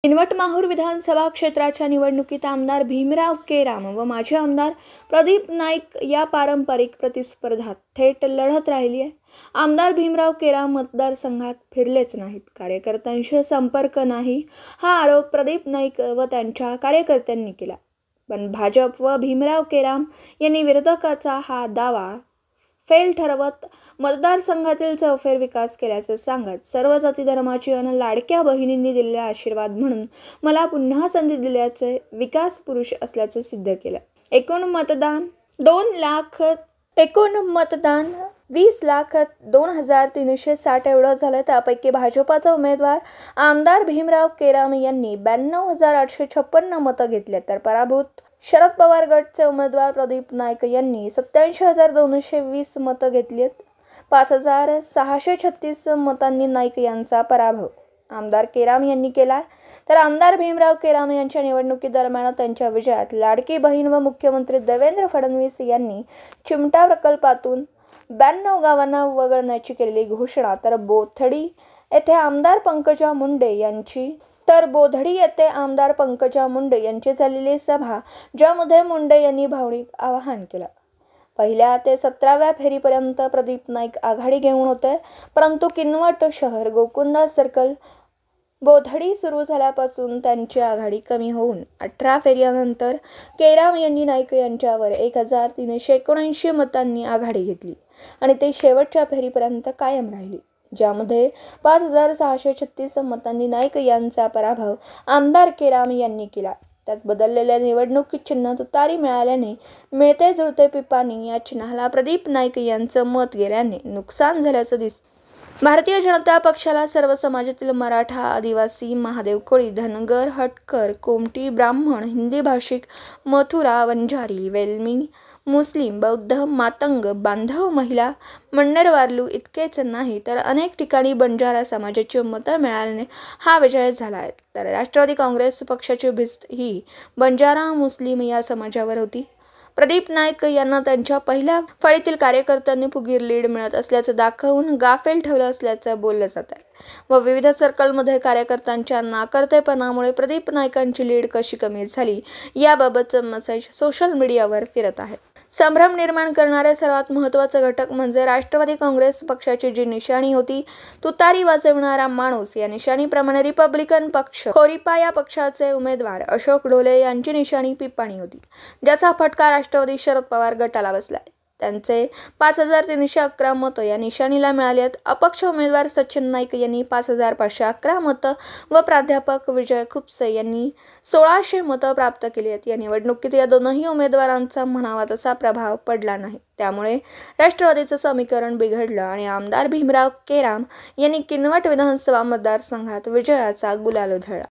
किनवट माहूर विधानसभा क्षेत्राच्या निवडणुकीत आमदार भीमराव केराम व माजी आमदार प्रदीप नाईक या पारंपरिक प्रतिस्पर्धात थेट लढत राहिली आहे. आमदार भीमराव केराम मतदारसंघात फिरलेच नाहीत, कार्यकर्त्यांशी संपर्क नाही, हा आरोप प्रदीप नाईक व त्यांच्या कार्यकर्त्यांनी केला. पण भाजप व भीमराव केराम यांनी विरोधकाचा हा दावा फेल ठरवत मतदारसंघातील चौफेर विकास केल्याचे सांगत सर्व जाती धर्माची आणि लाडक्या बहिणींनी दिलेला आशीर्वाद म्हणून मला पुन्हा संधी दिल्याचे विकास पुरुष असल्याचे सिद्ध केलं. एकूण मतदान 20,20,02,360 एवढं झालं. त्यापैकी भाजपाचा उमेदवार आमदार भीमराव केराम यांनी 92,856 मतं घेतले, तर पराभूत शरद पवार गटचे उमेदवार प्रदीप नाईक यांनी 87,220 मतं घेतलीत. 5,636 मतांनी नाईक यांचा पराभव आमदार केराम यांनी केला. तर आमदार भीमराव केराम यांच्या निवडणुकीदरम्यान त्यांच्या विजयात लाडकी बहीण व मुख्यमंत्री देवेंद्र फडणवीस यांनी चिमटा प्रकल्पातून 92 गावांना वगळण्याची केलेली घोषणा, तर बोधडी येथे आमदार पंकजा मुंडे यांची झालेली सभा, ज्यामध्ये मुंडे यांनी भावनिक आवाहन केलं. पहिल्या ते 17व्या फेरीपर्यंत प्रदीप नाईक आघाडी घेऊन होते, परंतु किनवट शहर, गोकुंदा सर्कल, बोधडी सुरू झाल्यापासून त्यांची आघाडी कमी होऊन 18 फेरीनंतर केराम यांनी नाईक यांच्यावर 1,379 मतांनी आघाडी घेतली आणि ते शेवटच्या फेरीपर्यंत कायम राहिली, ज्यामध्ये 5,636 मतांनी नाईक यांचा पराभव आमदार केराम यांनी केला. त्यात बदललेल्या निवडणूक चिन्ह तुतारी मिळाल्याने मिळते जुळते पिपाणी या चिन्हाला प्रदीप नाईक यांचं मत गेल्याने नुकसान झाल्याचं दिसतं. भारतीय जनता पक्षाला सर्व समाजातील मराठा, आदिवासी, महादेव कोळी, धनगर, हटकर, कोमटी, ब्राह्मण, हिंदी भाषिक, मथुरा, वंजारी, वेल्मी, मुस्लिम, बौद्ध, मातंग, बांधव, महिला, मण्णरवारलू इतकेच नाही तर अनेक ठिकाणी बंजारा समाजाची मतं मिळाल्याने हा विजय झाला आहे. तर राष्ट्रवादी काँग्रेस पक्षाची भिस्त ही बंजारा, मुस्लिम या समाजावर होती. प्रदीप नाईक यांना त्यांच्या पहिल्या फळीतील कार्यकर्त्यांनी फुगीर लीड मिळत असल्याचं दाखवून गाफेल ठेवलं असल्याचं बोललं जात आहे व विविध सर्कलमध्ये कार्यकर्त्यांच्या नाकर्तेपणामुळे प्रदीप नाईकांची लीड कशी कमी झाली याबाबतचं मेसेज सोशल मीडियावर फिरत आहे. संभ्रम निर्माण करणारे सर्वात महत्त्वाचा घटक म्हणजे राष्ट्रवादी काँग्रेस पक्षाची जी निशाणी होती, तुतारी वाजविणारा माणूस, या निशाणीप्रमाणे रिपब्लिकन पक्ष, खोरिपा या पक्षाचे उमेदवार अशोक ढोले यांची निशाणी पिपाणी होती, ज्याचा फटका राष्ट्रवादी शरद पवार गटाला बसलाय. त्यांचे 5,311 मतं या निशाणीला मिळाली आहेत. अपक्ष उमेदवार सचिन नाईक यांनी 5,511 मतं व प्राध्यापक विजय खुपसे यांनी 1,600 मतं प्राप्त केली आहेत. या निवडणुकीत या दोनही उमेदवारांचा म्हणावा तसा प्रभाव पडला नाही, त्यामुळे राष्ट्रवादीचं समीकरण बिघडलं आणि आमदार भीमराव केराम यांनी किनवट विधानसभा मतदारसंघात विजयाचा गुलाल उधळला.